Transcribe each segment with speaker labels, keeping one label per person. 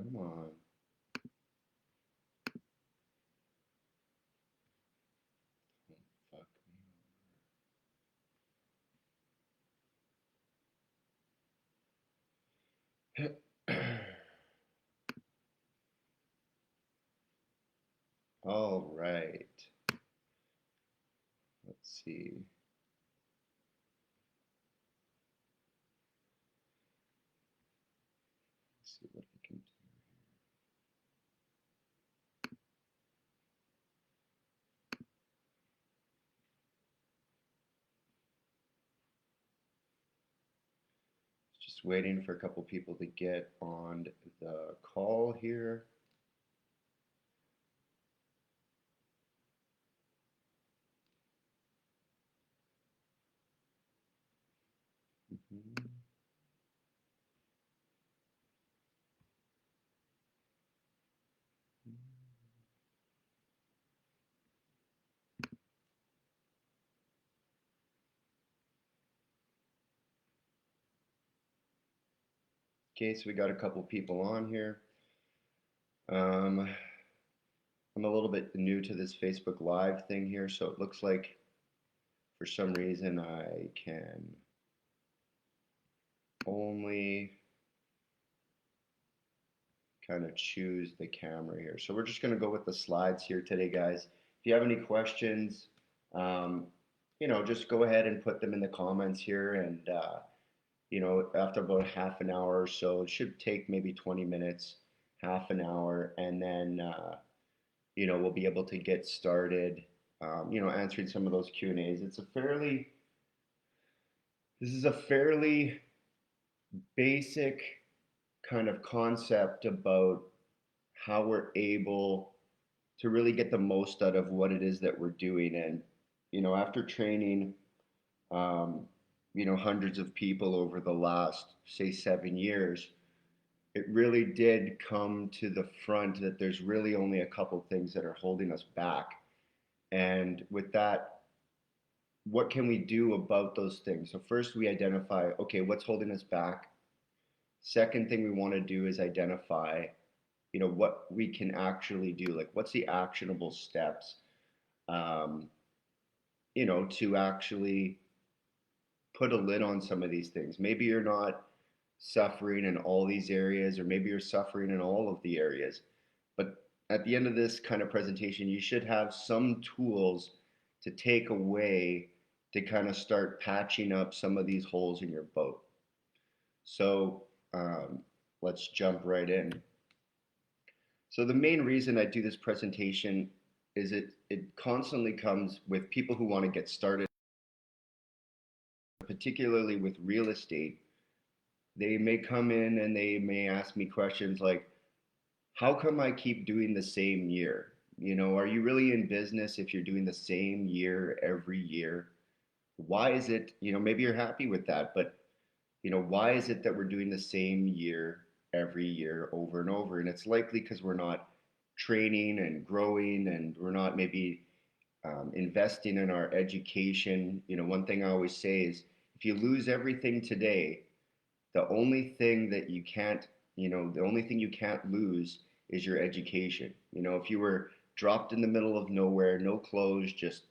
Speaker 1: Come on. Don't fuck me over. All right. Let's see. Let's see what I can do. Just waiting for a couple people to get on the call here. Mhm. Okay, so we got a couple people on here. Um, I'm a little bit new to this Facebook Live thing here, so it looks like for some reason I can only kind of choose the camera here. So we're just going to go with the slides here today, guys. If you have any questions, um, just go ahead and put them in the comments here. And, after about half an hour or so, it should take maybe 20 minutes, half an hour, and then, we'll be able to get started, answering some of those Q&As. This is a fairly basic kind of concept about how we're able to really get the most out of what it is that we're doing. And, after training, um, hundreds of people over the last, say, 7 years, it really did come to the front that there's really only a couple things that are holding us back. And with that, what can we do about those things? So, first, we identify, okay, what's holding us back? Second thing we want to do is identify, what we can actually do. Like, what's the actionable steps? Um, to actually put a lid on some of these things. Maybe you're not suffering in all these areas, or maybe you're suffering in all of the areas. But at the end of this kind of presentation, you should have some tools to take away to kind of start patching up some of these holes in your boat. So let's jump right in. So the main reason I do this presentation is it constantly comes with people who want to get started, particularly with real estate. They may come in and they may ask me questions like, how come I keep doing the same year? Are you really in business if you're doing the same year every year? Why is it, maybe you're happy with that, but, why is it that we're doing the same year every year over and over? And it's likely because we're not training and growing, and we're not maybe investing in our education. One thing I always say is if you lose everything today, the only thing you can't lose is your education. If you were dropped in the middle of nowhere, no clothes, just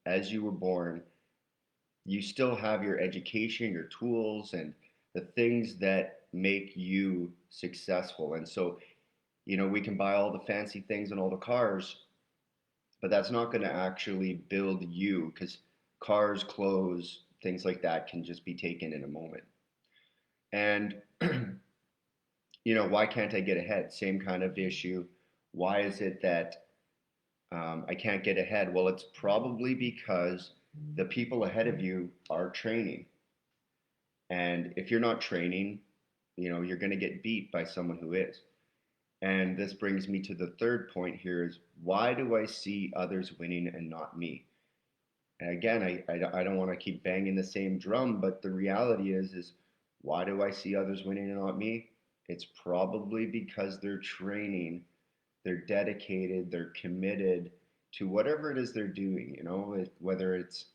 Speaker 1: as you were born, you still have your education, your tools, and the things that make you successful. And so, we can buy all the fancy things and all the cars, but that's not going to actually build you, because cars, clothes, things like that can just be taken in a moment. And why can't I get ahead? Same kind of issue. Why is it that I can't get ahead? Well, it's probably because the people ahead of you are training. And if you're not training, you're going to get beat by someone who is. And this brings me to the third point here is, why do I see others winning and not me? And again, I don't want to keep banging the same drum, but the reality is why do I see others winning and not me? It's probably because they're training, they're dedicated, they're committed to whatever it is they're doing, whether it's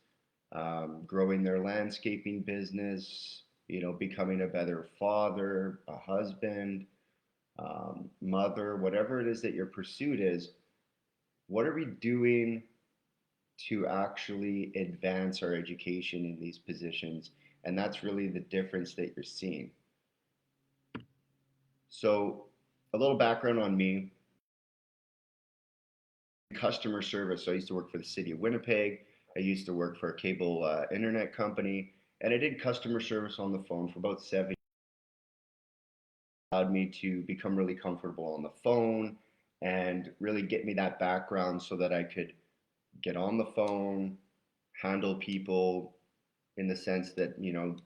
Speaker 1: growing their landscaping business, becoming a better father, a husband, mother, whatever it is that your pursuit is, what are we doing to actually advance our education in these positions? And that's really the difference that you're seeing. So, a little background on me: customer service. So, I used to work for the city of Winnipeg. I used to work for a cable internet company, and I did customer service on the phone for about 7 years. Allowed me to become really comfortable on the phone and really get me that background so that I could get on the phone, handle people, in the sense that,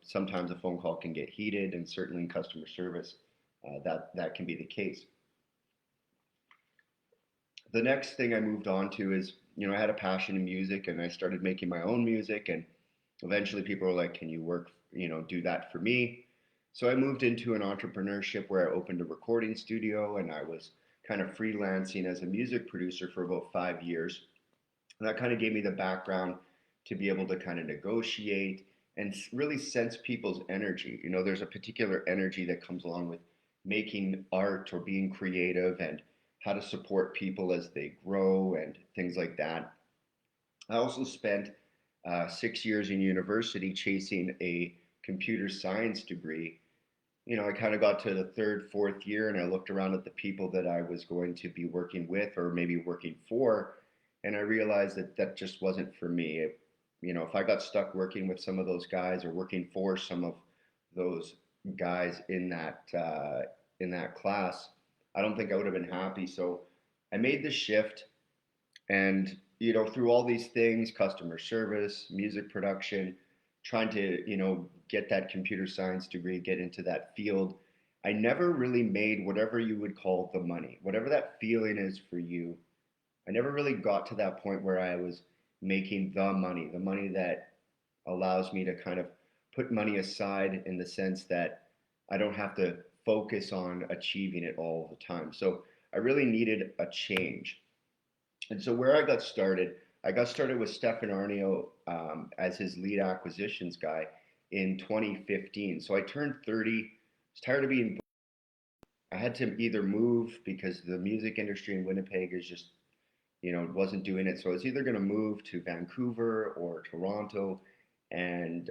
Speaker 1: sometimes a phone call can get heated, and certainly in customer service, that can be the case. The next thing I moved on to is, I had a passion in music, and I started making my own music, and eventually people were like, can you work, do that for me? So I moved into an entrepreneurship where I opened a recording studio, and I was kind of freelancing as a music producer for about 5 years. And that kind of gave me the background to be able to kind of negotiate and really sense people's energy. There's a particular energy that comes along with making art or being creative, and how to support people as they grow and things like that. I also spent 6 years in university chasing a computer science degree. I kind of got to the third, fourth year, and I looked around at the people that I was going to be working with or maybe working for, and I realized that that just wasn't for me. If I got stuck working with some of those guys or working for some of those guys in that class, I don't think I would have been happy. So I made the shift, and through all these things, customer service, music production, trying to get that computer science degree, get into that field, I never really made whatever you would call the money, whatever that feeling is for you. I never really got to that point where I was making the money that allows me to kind of put money aside, in the sense that I don't have to focus on achieving it all the time. So I really needed a change. And so where I got started with Stefan Arnio as his lead acquisitions guy in 2015. So I turned 30, was tired of being, I had to either move because the music industry in Winnipeg is just, wasn't doing it. So I was either going to move to Vancouver or Toronto and,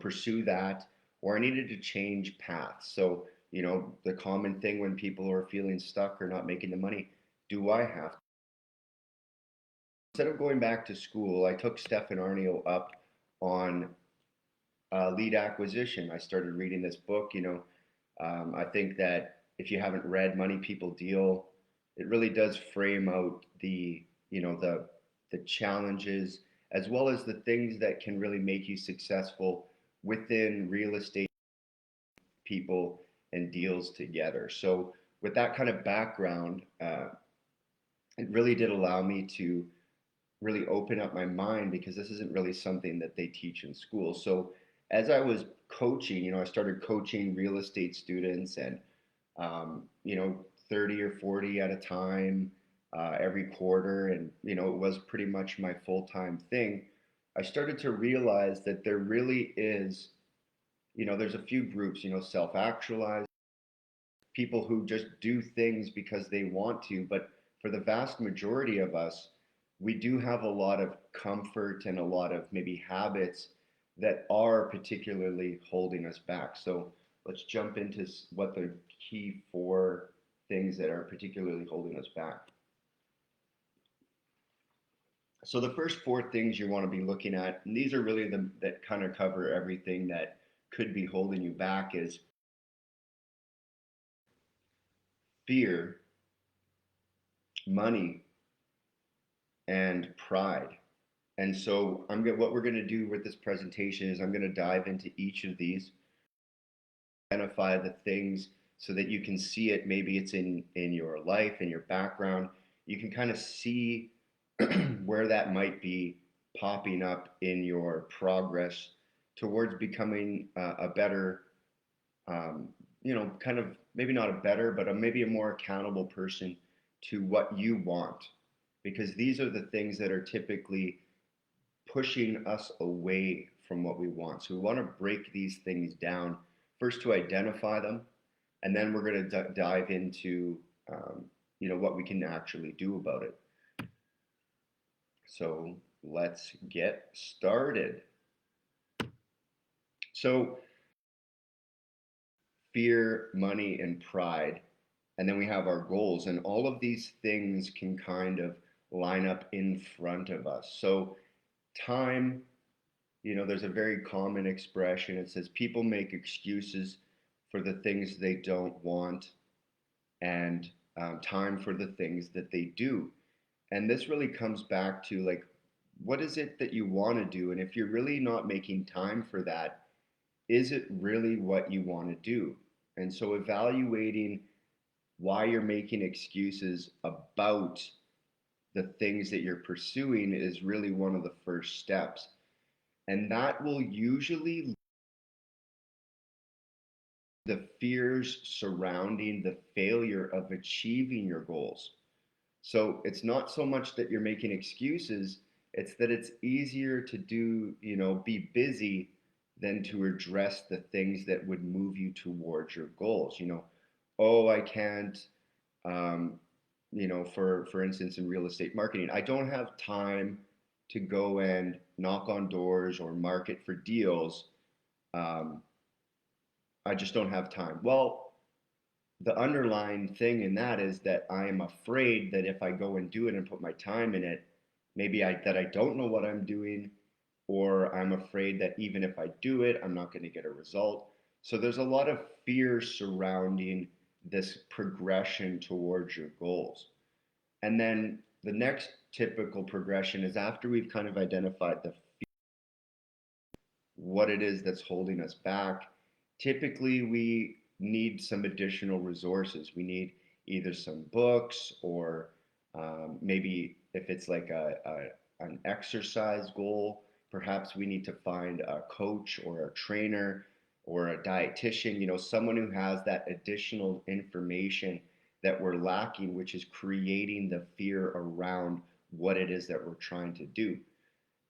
Speaker 1: pursue that, or I needed to change paths. So, the common thing when people are feeling stuck or not making the money, do I have, instead of going back to school, I took Stefan Arnio up on lead acquisition. I started reading this book. I think that if you haven't read Money People Deal, it really does frame out the challenges, as well as the things that can really make you successful within real estate, people, and deals together. So with that kind of background, it really did allow me to really open up my mind, because this isn't really something that they teach in school. So as I was coaching, I started coaching real estate students, and 30 or 40 at a time, every quarter, and it was pretty much my full-time thing. I started to realize that there really is, there's a few groups, self-actualized people who just do things because they want to, but for the vast majority of us, we do have a lot of comfort and a lot of maybe habits that are particularly holding us back. So let's jump into what the key four things that are particularly holding us back. So the first four things you want to be looking at, and these are really that kind of cover everything that could be holding you back, is fear, money, and pride. And so what we're going to do with this presentation is I'm going to dive into each of these, identify the things so that you can see it. Maybe it's in your life, in your background. You can kind of see where that might be popping up in your progress towards becoming a better, kind of maybe not a better, but maybe a more accountable person to what you want. Because these are the things that are typically pushing us away from what we want. So we want to break these things down, first to identify them, And then we're going to dive into, what we can actually do about it. So let's get started. So fear, money, and pride. And then we have our goals, and all of these things can kind of line up in front of us. So time, there's a very common expression. It says people make excuses for the things they don't want, and time for the things that they do. And this really comes back to, like, what is it that you want to do? And if you're really not making time for that, is it really what you want to do? And so evaluating why you're making excuses about the things that you're pursuing is really one of the first steps. And that will usually the fears surrounding the failure of achieving your goals. So it's not so much that you're making excuses, it's that it's easier to do, be busy than to address the things that would move you towards your goals. Oh, I can't, for instance, in real estate marketing, I don't have time to go and knock on doors or market for deals. Um, I just don't have time. Well, the underlying thing in that is that I am afraid that if I go and do it and put my time in it, maybe I don't know what I'm doing, or I'm afraid that even if I do it, I'm not going to get a result. So there's a lot of fear surrounding this progression towards your goals. And then the next typical progression is after we've kind of identified what it is that's holding us back. Typically, we need some additional resources. We need either some books, or maybe if it's like an exercise goal, perhaps we need to find a coach or a trainer or a dietitian, someone who has that additional information that we're lacking, which is creating the fear around what it is that we're trying to do.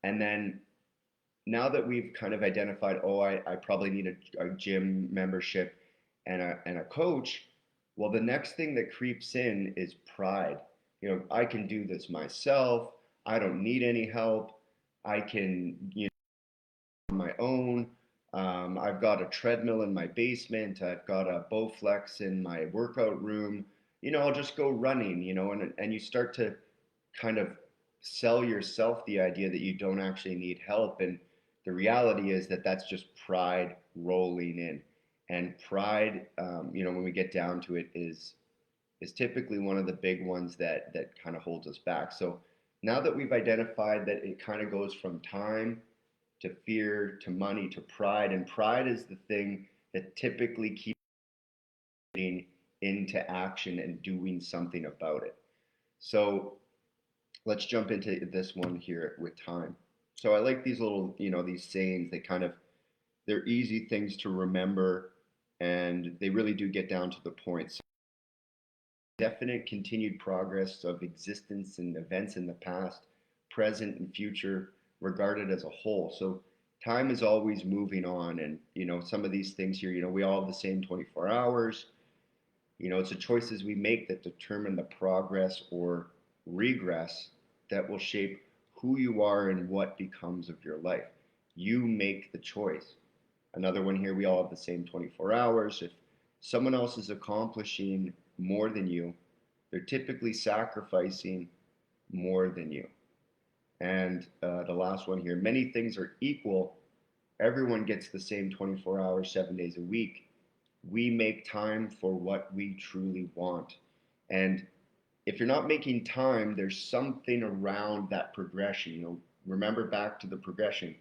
Speaker 1: And then now that we've kind of identified, oh, I probably need a gym membership and a coach, well, the next thing that creeps in is pride. I can do this myself. I don't need any help. I can, on my own. I've got a treadmill in my basement. I've got a Bowflex in my workout room. I'll just go running, and you start to kind of sell yourself the idea that you don't actually need help. And the reality is that that's just pride rolling in. And pride, when we get down to it, is typically one of the big ones that kind of holds us back. So now that we've identified that it kind of goes from time to fear to money to pride, and pride is the thing that typically keeps getting into action and doing something about it. So let's jump into this one here with time. So I like these little, these sayings. They're easy things to remember, and they really do get down to the point. So definite continued progress of existence and events in the past, present, and future regarded as a whole. So time is always moving on, and some of these things here, we all have the same 24 hours. It's the choices we make that determine the progress or regress that will shape who you are and what becomes of your life. You make the choice. Another one here, we all have the same 24 hours. If someone else is accomplishing more than you, they're typically sacrificing more than you. And the last one here, many things are equal. Everyone gets the same 24 hours, 7 days a week. We make time for what we truly want. And if you're not making time, there's something around that progression. Remember back to the progression: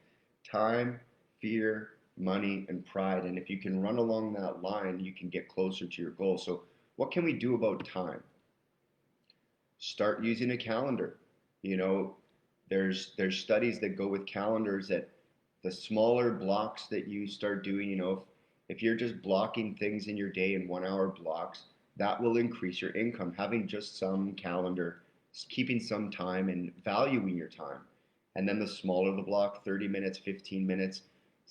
Speaker 1: time, fear, money, and pride. And if you can run along that line, you can get closer to your goal. So what can we do about time? Start using a calendar. There's studies that go with calendars, that the smaller blocks that you start doing, if you're just blocking things in your day in 1 hour blocks, that will increase your income. Having just some calendar, keeping some time and valuing your time. And then the smaller the block, 30 minutes, 15 minutes,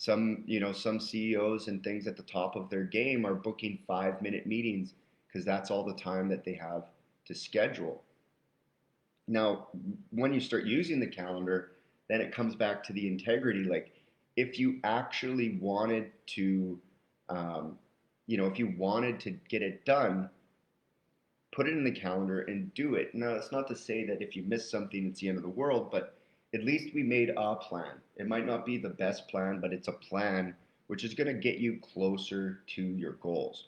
Speaker 1: Some CEOs and things at the top of their game are booking 5-minute meetings because that's all the time that they have to schedule. Now, when you start using the calendar, then it comes back to the integrity. Like, if you actually wanted to, um, if you wanted to get it done, put it in the calendar and do it. Now, it's not to say that if you miss something, it's the end of the world, but at least we made a plan. It might not be the best plan, but it's a plan which is going to get you closer to your goals.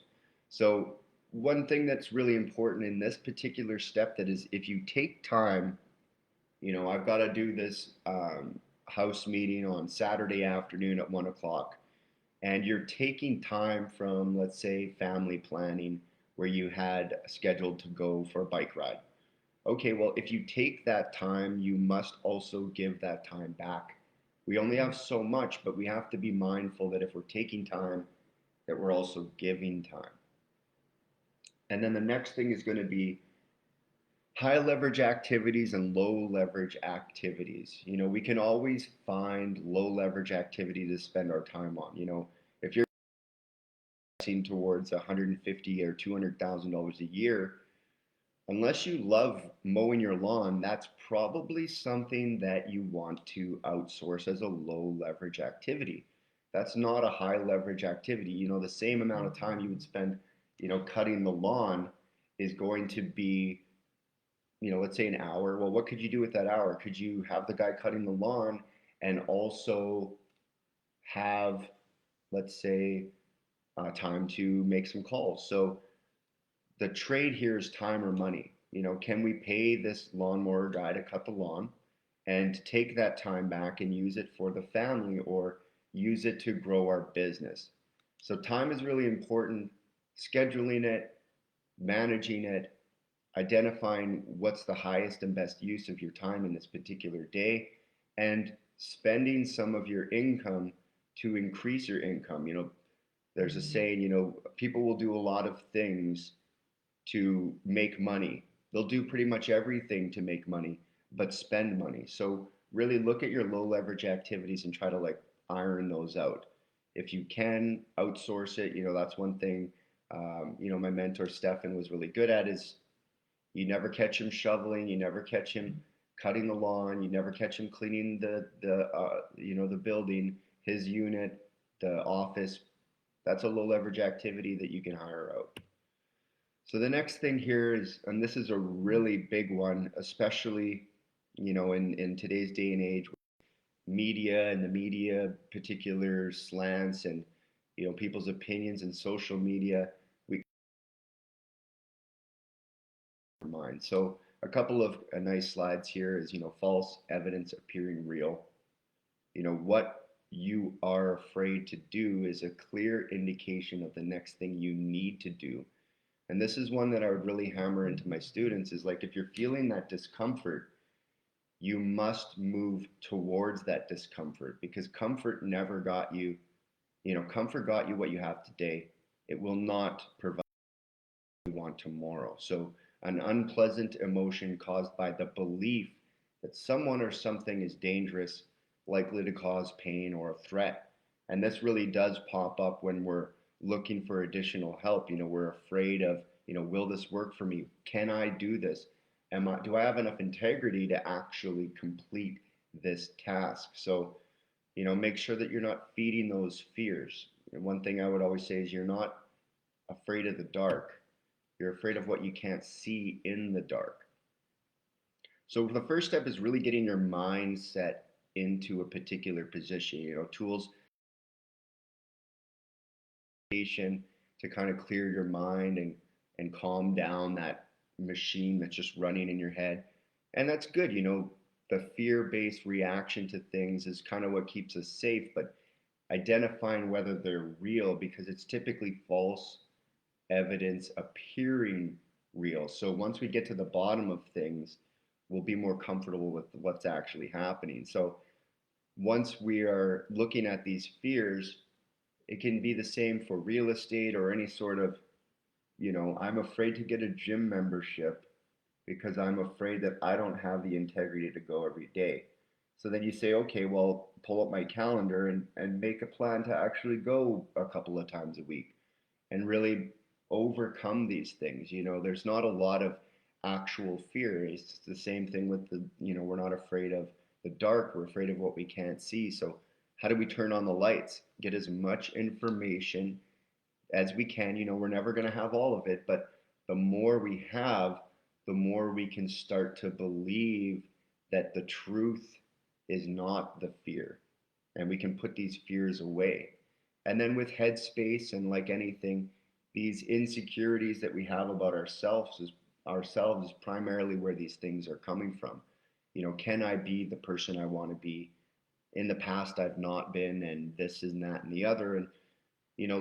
Speaker 1: So, one thing that's really important in this particular step that is if you take time, I've got to do this house meeting on Saturday afternoon at 1 o'clock, and you're taking time from, let's say, family planning where you had scheduled to go for a bike ride. Okay, well, if you take that time, you must also give that time back. We only have so much, but we have to be mindful that if we're taking time, that we're also giving time. And then the next thing is going to be high leverage activities and low leverage activities. We can always find low leverage activity to spend our time on. If you're investing towards 150 or $200,000 a year, unless you love mowing your lawn, that's probably something that you want to outsource as a low leverage activity. That's not a high leverage activity. The same amount of time you would spend, cutting the lawn is going to be, let's say an hour. Well, what could you do with that hour? Could you have the guy cutting the lawn and also have, let's say, time to make some calls? So the trade here is time or money. Can we pay this lawnmower guy to cut the lawn and take that time back and use it for the family or use it to grow our business? So time is really important. Scheduling it, managing it, identifying what's the highest and best use of your time in this particular day, and spending some of your income to increase your income. There's a saying, people will do a lot of things to make money. They'll do pretty much everything to make money, but spend money. So really look at your low leverage activities and try to like iron those out. If you can outsource it, that's one thing. My mentor Stefan was really good at is you never catch him shoveling, you never catch him cutting the lawn, you never catch him cleaning the building, his unit, the office. That's a low leverage activity that you can hire out. So the next thing here is, and this is a really big one, especially, in today's day and age, media and the media particular slants and, people's opinions and social media, we mind. So a couple of nice slides here is, false evidence appearing real. What you are afraid to do is a clear indication of the next thing you need to do. And this is one that I would really hammer into my students is like, if you're feeling that discomfort, you must move towards that discomfort because comfort never got you, comfort got you what you have today. It will not provide what you want tomorrow. So an unpleasant emotion caused by the belief that someone or something is dangerous, likely to cause pain or a threat. And this really does pop up when we're looking for additional help. We're afraid of, will this work for me? Can I do this? Do I have enough integrity to actually complete this task? So, make sure that you're not feeding those fears. And one thing I would always say is you're not afraid of the dark. You're afraid of what you can't see in the dark. So the first step is really getting your mindset into a particular position. Tools to kind of clear your mind and calm down that machine that's just running in your head. And that's good. The fear-based reaction to things is kind of what keeps us safe, but identifying whether they're real, because it's typically false evidence appearing real. So once we get to the bottom of things, we'll be more comfortable with what's actually happening. So once we are looking at these fears, it can be the same for real estate or any sort of, I'm afraid to get a gym membership because I'm afraid that I don't have the integrity to go every day. So then you say, okay, well, pull up my calendar and make a plan to actually go a couple of times a week and really overcome these things. There's not a lot of actual fear. It's the same thing with we're not afraid of the dark, we're afraid of what we can't see. So, how do we turn on the lights? Get as much information as we can. We're never going to have all of it, but the more we have, the more we can start to believe that the truth is not the fear. And we can put these fears away. And then with Headspace and like anything, these insecurities that we have about ourselves is primarily where these things are coming from. Can I be the person I want to be? In the past, I've not been, and this and that and the other. And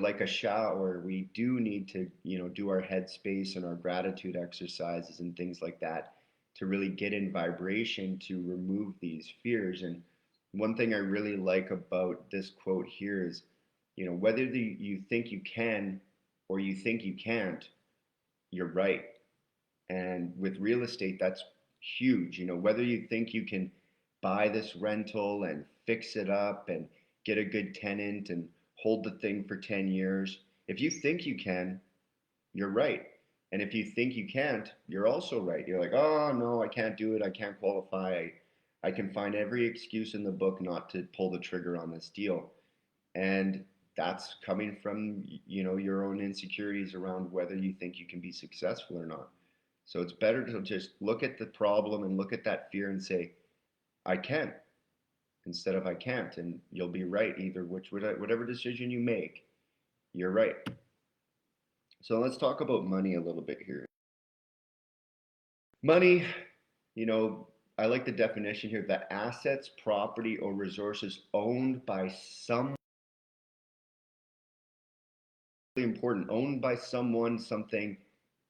Speaker 1: like a shower, we do need to, do our headspace and our gratitude exercises and things like that to really get in vibration to remove these fears. And one thing I really like about this quote here is, whether you think you can or you think you can't, you're right. And with real estate, that's huge. Whether you think you can buy this rental and fix it up and get a good tenant and hold the thing for 10 years, if you think you can, you're right. And if you think you can't, you're also right. You're like, oh, no, I can't do it. I can't qualify. I can find every excuse in the book not to pull the trigger on this deal. And that's coming from, your own insecurities around whether you think you can be successful or not. So it's better to just look at the problem and look at that fear and say, I can, instead of I can't. And you'll be right either whatever decision you make, you're right. So let's talk about money a little bit here. Money, you know, I like the definition here: the assets, property, or resources owned by some, really important, owned by someone, something,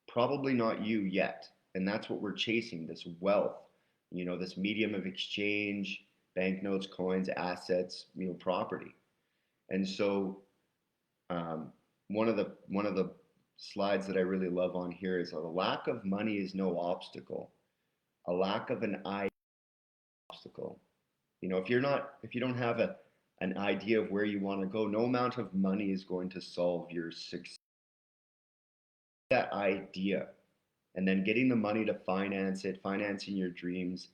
Speaker 1: probably not you yet. And that's what we're chasing, this wealth, this medium of exchange, banknotes, coins, assets, property. And so um, one of the slides that I really love on here is: a lack of money is no obstacle. A lack of an obstacle. If you don't have an idea of where you want to go, no amount of money is going to solve your success. That idea, and then getting the money to finance it, financing your dreams,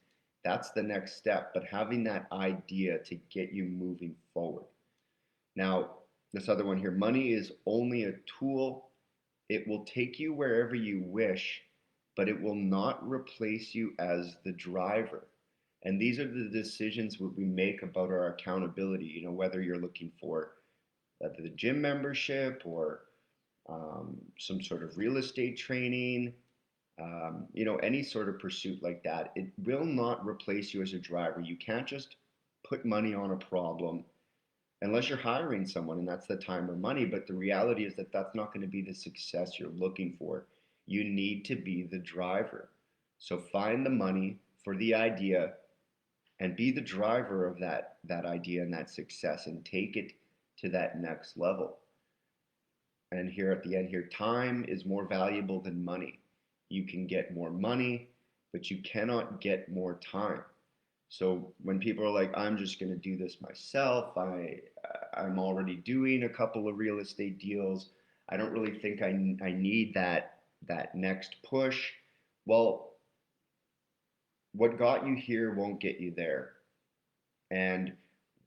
Speaker 1: that's the next step. But having that idea to get you moving forward. Now, this other one here: money is only a tool. It will take you wherever you wish, but it will not replace you as the driver. And these are the decisions that we make about our accountability. Whether you're looking for the gym membership or some sort of real estate training, any sort of pursuit like that, it will not replace you as a driver. You can't just put money on a problem unless you're hiring someone, and that's the time or money. But the reality is that that's not going to be the success you're looking for. You need to be the driver. So find the money for the idea and be the driver of that idea and that success, and take it to that next level. And here at the end here, time is more valuable than money. You can get more money, but you cannot get more time. So when people are like, I'm just going to do this myself, I'm already doing a couple of real estate deals, I don't really think I need that next push. Well, what got you here won't get you there. And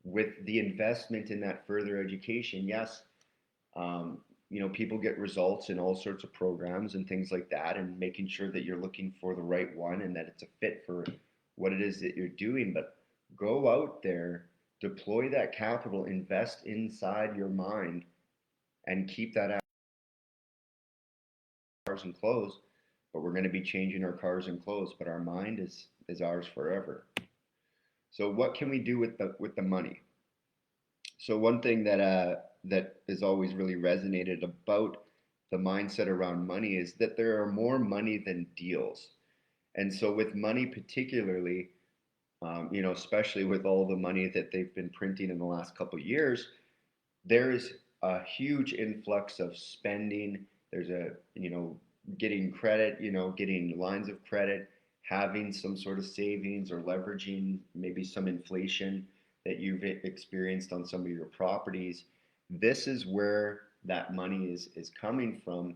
Speaker 1: with the investment in that further education, yes, people get results in all sorts of programs and things like that, and making sure that you're looking for the right one and that it's a fit for what it is that you're doing. But go out there, deploy that capital, invest inside your mind, and keep that out. Cars and clothes, but we're going to be changing our cars and clothes, but our mind is ours forever. So what can we do with the money? So one thing that has always really resonated about the mindset around money is that there are more money than deals. And so with money particularly, especially with all the money that they've been printing in the last couple of years, there is a huge influx of spending. There's getting credit, getting lines of credit, having some sort of savings or leveraging maybe some inflation that you've experienced on some of your properties, this is where that money is coming from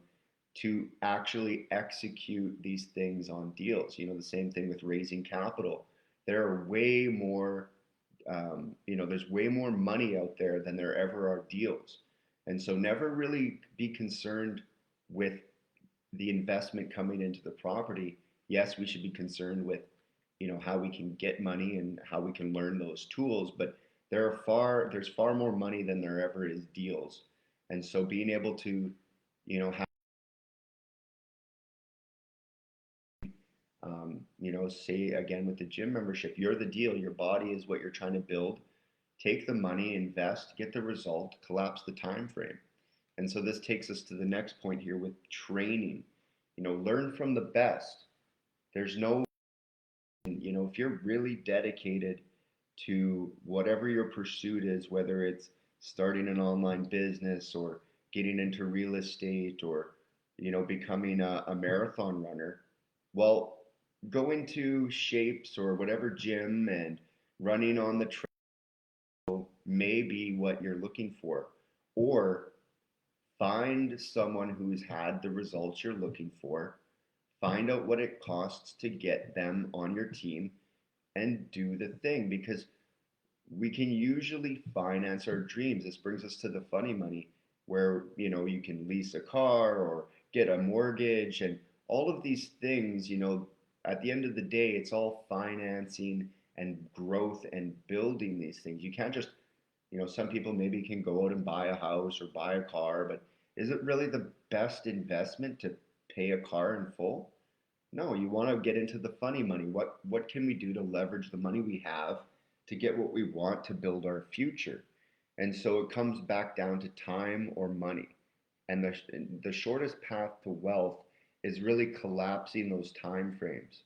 Speaker 1: to actually execute these things on deals. The same thing with raising capital. There are way more, there's way more money out there than there ever are deals. And so never really be concerned with the investment coming into the property. Yes, we should be concerned with, how we can get money and how we can learn those tools, but there's far more money than there ever is deals. And so being able to, have, say again with the gym membership, you're the deal. Your body is what you're trying to build. Take the money, invest, get the result, collapse the time frame. And so this takes us to the next point here with training. Learn from the best. There's no, if you're really dedicated to whatever your pursuit is, whether it's starting an online business or getting into real estate or, becoming a marathon runner, well, go into Shapes or whatever gym, and running on the trail may be what you're looking for. Or find someone who's had the results you're looking for, find out what it costs to get them on your team, and do the thing, because we can usually finance our dreams. This brings us to the funny money, where you can lease a car or get a mortgage, and all of these things, at the end of the day, it's all financing and growth and building these things. You can't just, some people maybe can go out and buy a house or buy a car, but is it really the best investment to pay a car in full? No, you want to get into the funny money. What can we do to leverage the money we have to get what we want to build our future? And so it comes back down to time or money. And the shortest path to wealth is really collapsing those time frames.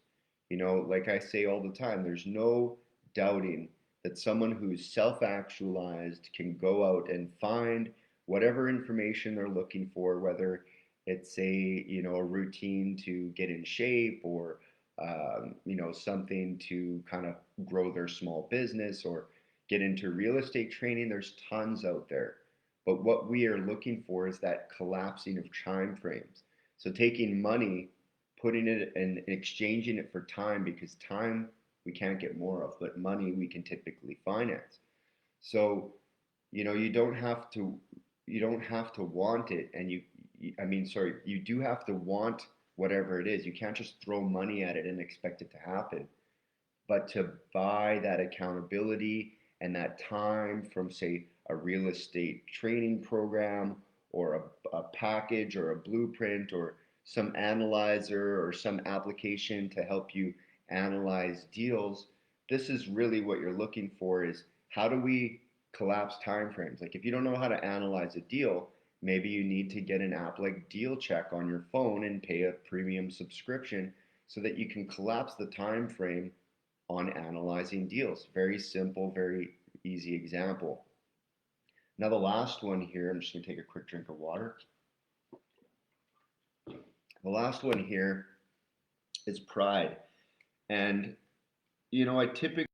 Speaker 1: Like I say all the time, there's no doubting that someone who's self-actualized can go out and find whatever information they're looking for, whether it's a routine to get in shape, or something to kind of grow their small business, or get into real estate training. There's tons out there. But what we are looking for is that collapsing of time frames. So taking money, putting it and exchanging it for time, because time we can't get more of, but money we can typically finance. So, you don't have to want it, and you do have to want whatever it is. You can't just throw money at it and expect it to happen. But to buy that accountability and that time from, say, a real estate training program, or a package or a blueprint or some analyzer or some application to help you analyze deals, this is really what you're looking for: is how do we collapse timeframes? Like, if you don't know how to analyze a deal, maybe you need to get an app like Deal Check on your phone and pay a premium subscription so that you can collapse the time frame on analyzing deals. Very simple, very easy example. Now the last one here, I'm just going to take a quick drink of water. The last one here is pride. And, I typically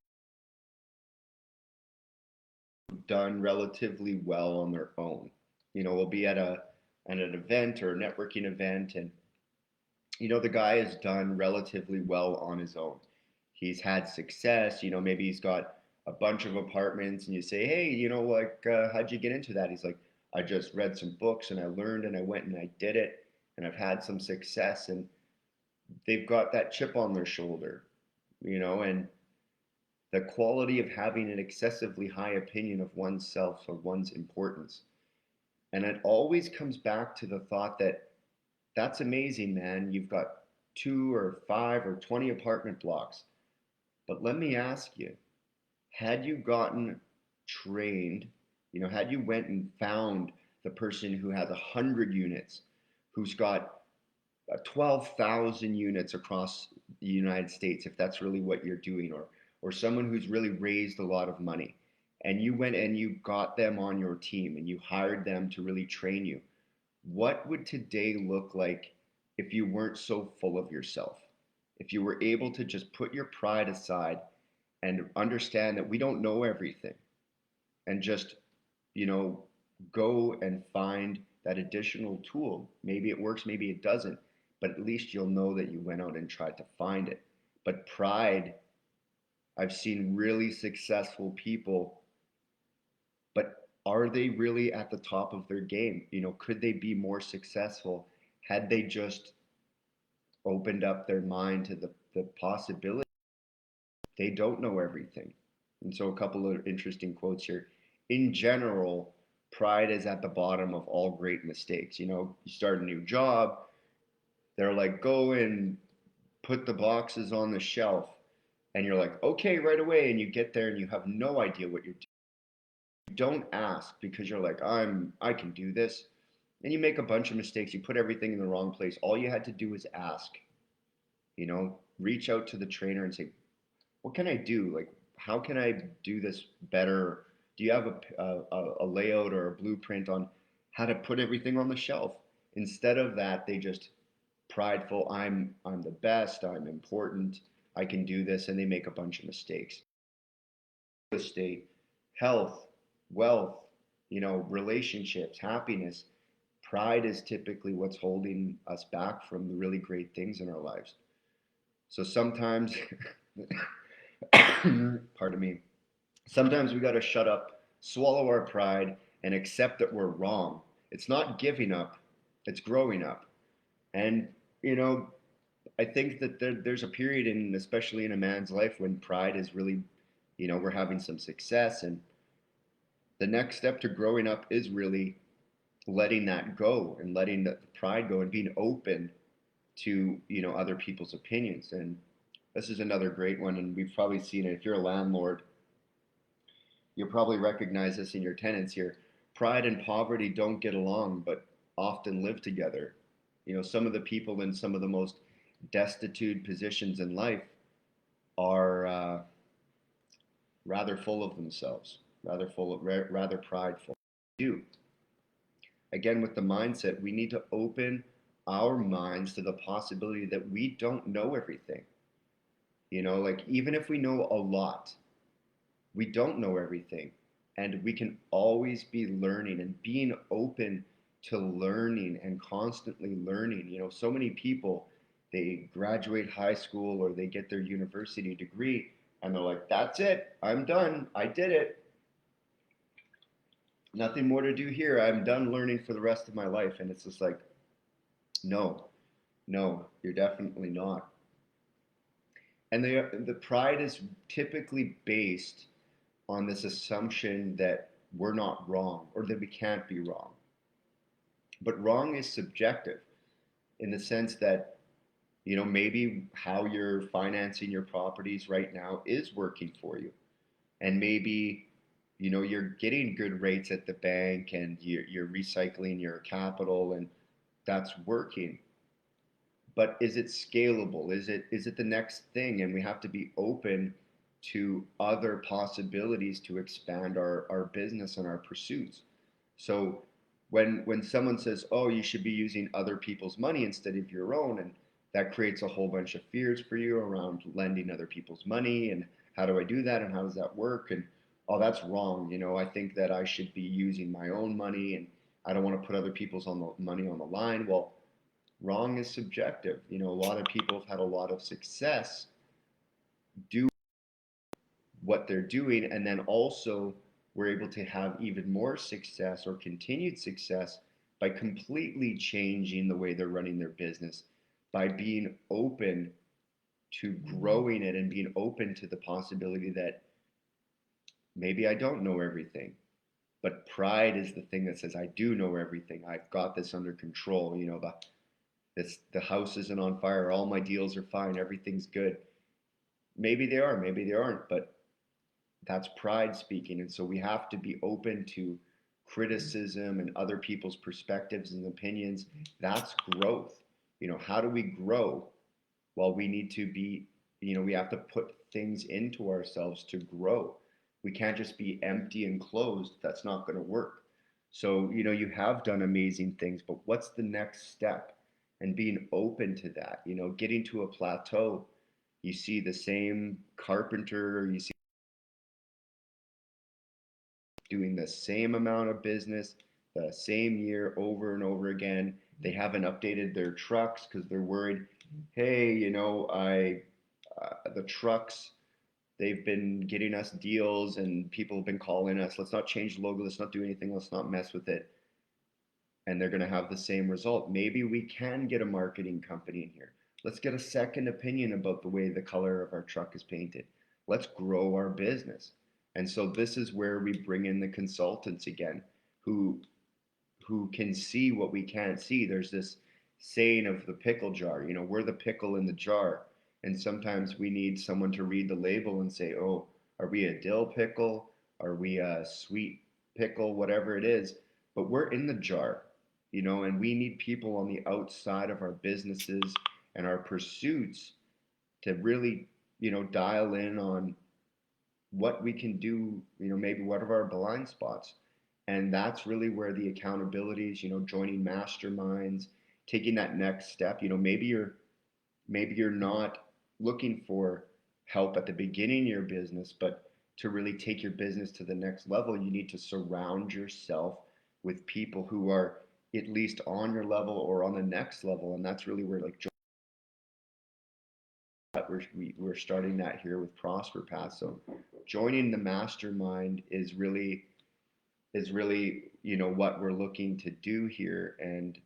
Speaker 1: done relatively well on their own. We'll be at an event or a networking event, and the guy has done relatively well on his own. He's had success. Maybe he's got a bunch of apartments, and you say, hey, how'd you get into that? He's like, I just read some books and I learned and I went and I did it, and I've had some success. And they've got that chip on their shoulder, and the quality of having an excessively high opinion of oneself or one's importance. And it always comes back to the thought that that's amazing, man. You've got 2 or 5 or 20 apartment blocks. But let me ask you, had you gotten trained, had you went and found the person who has 100 units, who's got 12,000 units across the United States, if that's really what you're doing, or someone who's really raised a lot of money, and you went and you got them on your team and you hired them to really train you, what would today look like if you weren't so full of yourself? if you were able to just put your pride aside and understand that we don't know everything, and just, you know, go and find that additional tool. Maybe it works, maybe it doesn't, but at least you'll know that you went out and tried to find it. But pride, I've seen really successful people, but are they really at the top of their game? You know, could they be more successful had they just opened up their mind to the possibility? They don't know everything. And so, a couple of interesting quotes here. In general, pride is at the bottom of all great mistakes. You know, you start a new job, they're like, go and put the boxes on the shelf. And you're like, okay, right away. And you get there and you have no idea what you're doing. You don't ask because you're like, I can do this. And you make a bunch of mistakes. You put everything in the wrong place. All you had to do was ask, you know, reach out to the trainer and say, what can I do? Like, how can I do this better? Do you have a layout or a blueprint on how to put everything on the shelf? Instead of that, they just prideful. I'm the best. I'm important. I can do this, and they make a bunch of mistakes. Real estate, health, wealth, you know, relationships, happiness. Pride is typically what's holding us back from the really great things in our lives. So sometimes, pardon me, sometimes we got to shut up, swallow our pride, and accept that we're wrong. It's not giving up, it's growing up. And, you know, I think that there's a period in, especially in a man's life, when pride is really, you know, we're having some success. And the next step to growing up is really letting that go and letting the pride go and being open to, you know, other people's opinions. And this is another great one. And we've probably seen it. If you're a landlord, you'll probably recognize this in your tenants here. Pride and poverty don't get along, but often live together. You know, some of the people in some of the most destitute positions in life are rather full of themselves, rather prideful. Do again with the mindset, we need to open our minds to the possibility that we don't know everything. You know, like even if we know a lot, we don't know everything, and we can always be learning and being open to learning and constantly learning. You know, so many people, they graduate high school or they get their university degree and they're like, that's it, I'm done, I did it, nothing more to do here, I'm done learning for the rest of my life. And it's just like, no, no, you're definitely not. And the pride is typically based on this assumption that we're not wrong or that we can't be wrong. But wrong is subjective in the sense that, you know, maybe how you're financing your properties right now is working for you. And maybe, you know, you're getting good rates at the bank and you're recycling your capital and that's working. But is it scalable? Is it the next thing? And we have to be open to other possibilities to expand our business and our pursuits. So when someone says, oh, you should be using other people's money instead of your own, and that creates a whole bunch of fears for you around lending other people's money and how do I do that and how does that work? And oh, that's wrong. You know, I think that I should be using my own money and I don't want to put other people's money on the line. Well, wrong is subjective. You know, a lot of people have had a lot of success do what they're doing, and then also we're able to have even more success or continued success by completely changing the way they're running their business, by being open to growing it and being open to the possibility that maybe I don't know everything. But pride is the thing that says, I do know everything. I've got this under control. You know, the house isn't on fire. All my deals are fine. Everything's good. Maybe they are, maybe they aren't, but that's pride speaking. And so we have to be open to criticism and other people's perspectives and opinions. That's growth. You know, how do we grow? Well, we need to be, you know, we have to put things into ourselves to grow. We can't just be empty and closed. That's not going to work. So, you know, you have done amazing things, but what's the next step? and being open to that, you know, getting to a plateau. You see the same carpenter, you see doing the same amount of business the same year over and over again. They haven't updated their trucks because they're worried, hey, you know, the trucks, they've been getting us deals and people have been calling us, let's not change the logo, let's not do anything, let's not mess with it. And they're going to have the same result. Maybe we can get a marketing company in here. Let's get a second opinion about the way the color of our truck is painted. Let's grow our business. And so this is where we bring in the consultants again, who can see what we can't see. There's this saying of the pickle jar, you know, we're the pickle in the jar. And sometimes we need someone to read the label and say, oh, are we a dill pickle? Are we a sweet pickle? Whatever it is. But we're in the jar, you know, and we need people on the outside of our businesses and our pursuits to really, you know, dial in on what we can do, you know, maybe what are our blind spots. And that's really where the accountabilities, you know, joining masterminds, taking that next step. You know, maybe you're not looking for help at the beginning of your business, but to really take your business to the next level, you need to surround yourself with people who are at least on your level or on the next level. And that's really where like we're starting that here with Prosper Path. So joining the mastermind is really, you know, what we're looking to do here, and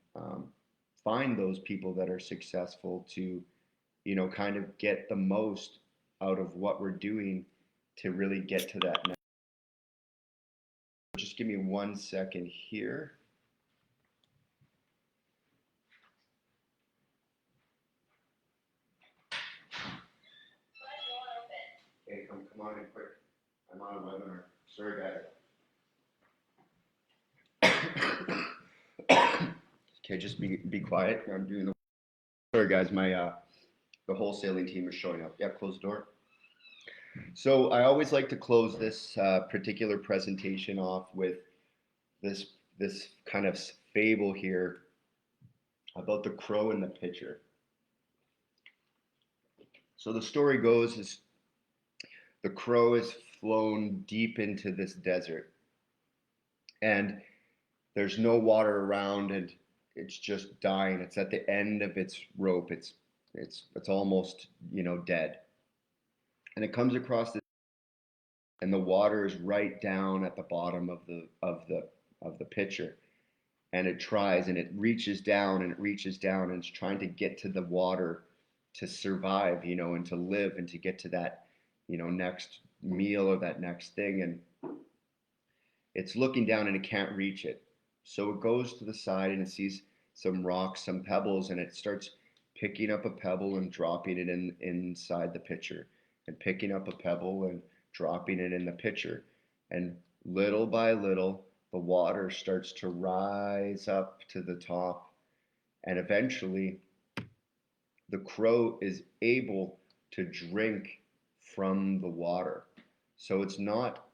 Speaker 1: find those people that are successful to, you know, kind of get the most out of what we're doing to really get to that next. Just give me 1 second here. Okay, come on in quick. I'm on a webinar. Sorry, guys. Okay, just be quiet. I'm doing the. Sorry, guys. My the wholesaling team is showing up. Yeah, close the door. So I always like to close this particular presentation off with this this kind of fable here about the crow and the pitcher. So the story goes is the crow is flown deep into this desert, and there's no water around, and it's just dying. It's at the end of its rope. It's almost, you know, dead. And it comes across this, and the water is right down at the bottom of the pitcher. And it tries, and it reaches down and it reaches down, and it's trying to get to the water to survive, you know, and to live and to get to that, you know, next meal or that next thing. And it's looking down and it can't reach it. So it goes to the side and it sees some rocks, some pebbles, and it starts picking up a pebble and dropping it inside the pitcher, and picking up a pebble and dropping it in the pitcher. And little by little, the water starts to rise up to the top, and eventually the crow is able to drink from the water. So it's not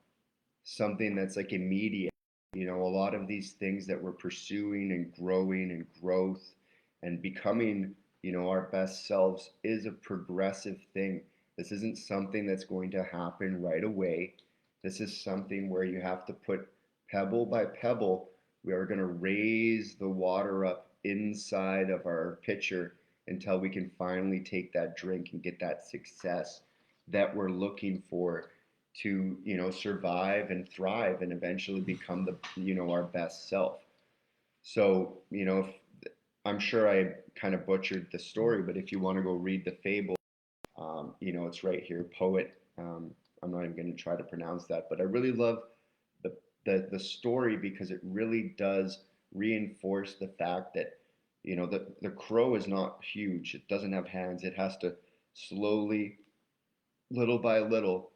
Speaker 1: something that's like immediate. You know, a lot of these things that we're pursuing and growing and growth and becoming, you know, our best selves is a progressive thing. This isn't something that's going to happen right away. This is something where you have to put pebble by pebble. We are going to raise the water up inside of our pitcher until we can finally take that drink and get that success that we're looking for to, you know, survive and thrive and eventually become the, you know, our best self. So, you know, I'm sure I kind of butchered the story, but if you want to go read the fable, you know, it's right here, poet. I'm not even going to try to pronounce that, but I really love the story because it really does reinforce the fact that, you know, the crow is not huge. It doesn't have hands. It has to slowly, little by little,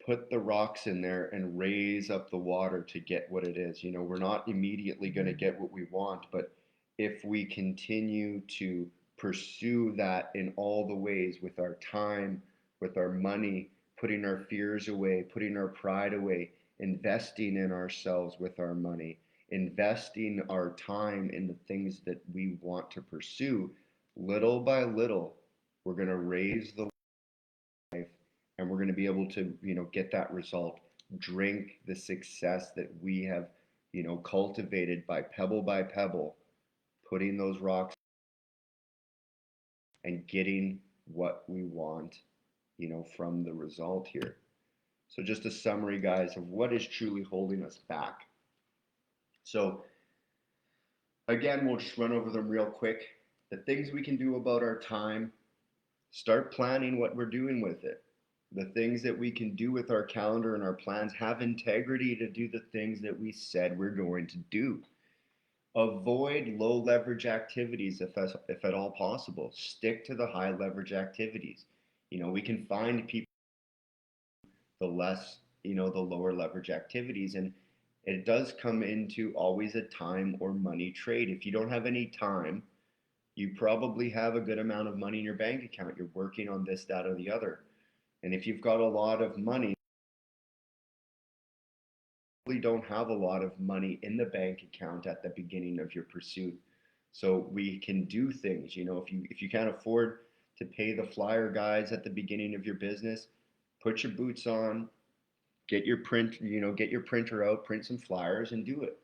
Speaker 1: put the rocks in there and raise up the water to get what it is. You know, we're not immediately going to get what we want, but if we continue to pursue that in all the ways, with our time, with our money, putting our fears away, putting our pride away, investing in ourselves with our money, investing our time in the things that we want to pursue, little by little, we're going to raise the life, and we're going to be able to, get that result, drink the success that we have, cultivated by pebble, putting those rocks and getting what we want, from the result here. So just a summary, guys, of what is truly holding us back. So again, we'll just run over them real quick. The things we can do about our time, start planning what we're doing with it. The things that we can do with our calendar and our plans, have integrity to do the things that we said we're going to do. Avoid low leverage activities if at all possible. Stick to the high leverage activities. We can find people the less, the lower leverage activities. And it does come into always a time or money trade. If you don't have any time, you probably have a good amount of money in your bank account. You're working on this, that, or the other. And if you've got a lot of money, you probably don't have a lot of money in the bank account at the beginning of your pursuit. So we can do things, if you can't afford to pay the flyer guys at the beginning of your business, put your boots on, get your printer out, print some flyers and do it.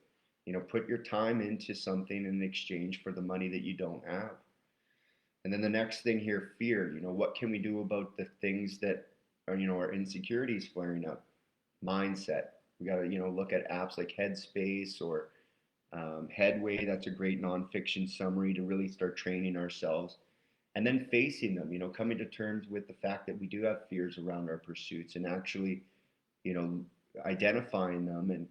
Speaker 1: Put your time into something in exchange for the money that you don't have. And then the next thing here, fear. What can we do about the things that are insecurities flaring up? Mindset. We got to, look at apps like Headspace or Headway. That's a great nonfiction summary to really start training ourselves. And then facing them, coming to terms with the fact that we do have fears around our pursuits, and actually, identifying them and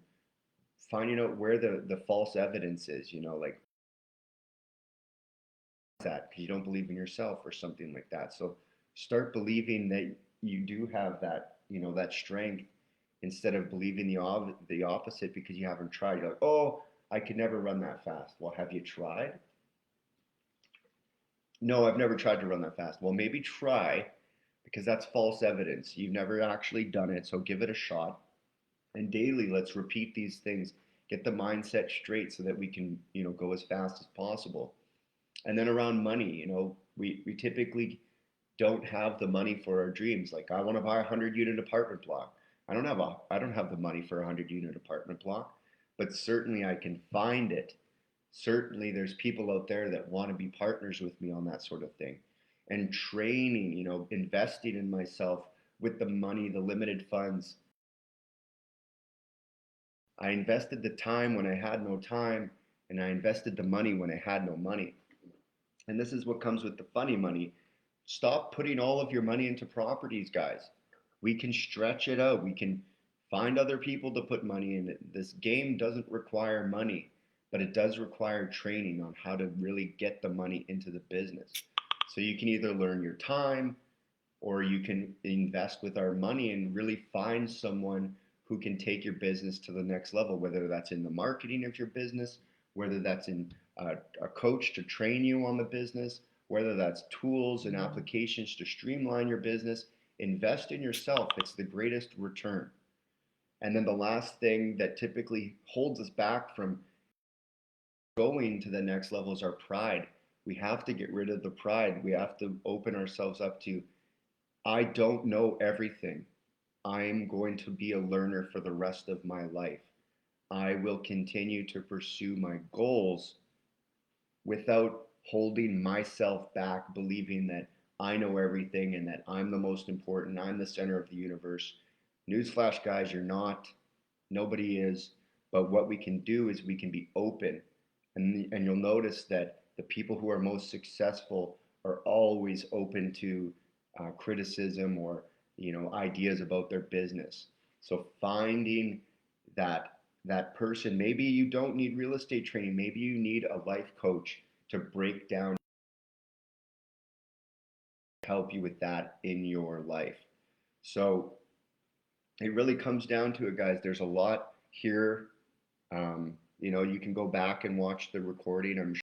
Speaker 1: finding out where the false evidence is, like that, because you don't believe in yourself or something like that. So start believing that you do have that, that strength, instead of believing the opposite because you haven't tried. You're like, oh, I could never run that fast. Well, have you tried? No, I've never tried to run that fast. Well, maybe try, because that's false evidence. You've never actually done it, so give it a shot. And daily, let's repeat these things. Get the mindset straight so that we can, go as fast as possible. And then around money, we typically don't have the money for our dreams. Like, I want to buy a 100-unit apartment block. I don't have the money for a 100-unit apartment block, but certainly I can find it. Certainly there's people out there that want to be partners with me on that sort of thing. And training, investing in myself with the money, the limited funds. I invested the time when I had no time, and I invested the money when I had no money. And this is what comes with the funny money. Stop putting all of your money into properties, guys. We can stretch it out. We can find other people to put money in it. This game doesn't require money, but it does require training on how to really get the money into the business. So you can either learn your time, or you can invest with our money and really find someone who can take your business to the next level, whether that's in the marketing of your business, whether that's in a coach to train you on the business, whether that's tools and applications to streamline your business. Invest in yourself. It's the greatest return. And then the last thing that typically holds us back from going to the next level is our pride. We have to get rid of the pride. We have to open ourselves up to, I don't know everything. I'm going to be a learner for the rest of my life. I will continue to pursue my goals without holding myself back, believing that I know everything and that I'm the most important. I'm the center of the universe. Newsflash, guys, you're not. Nobody is. But what we can do is we can be open. And you'll notice that the people who are most successful are always open to criticism or ideas about their business. So finding that person, maybe you don't need real estate training, maybe you need a life coach to break down, help you with that in your life. So it really comes down to it, guys. There's a lot here. You can go back and watch the recording. I'm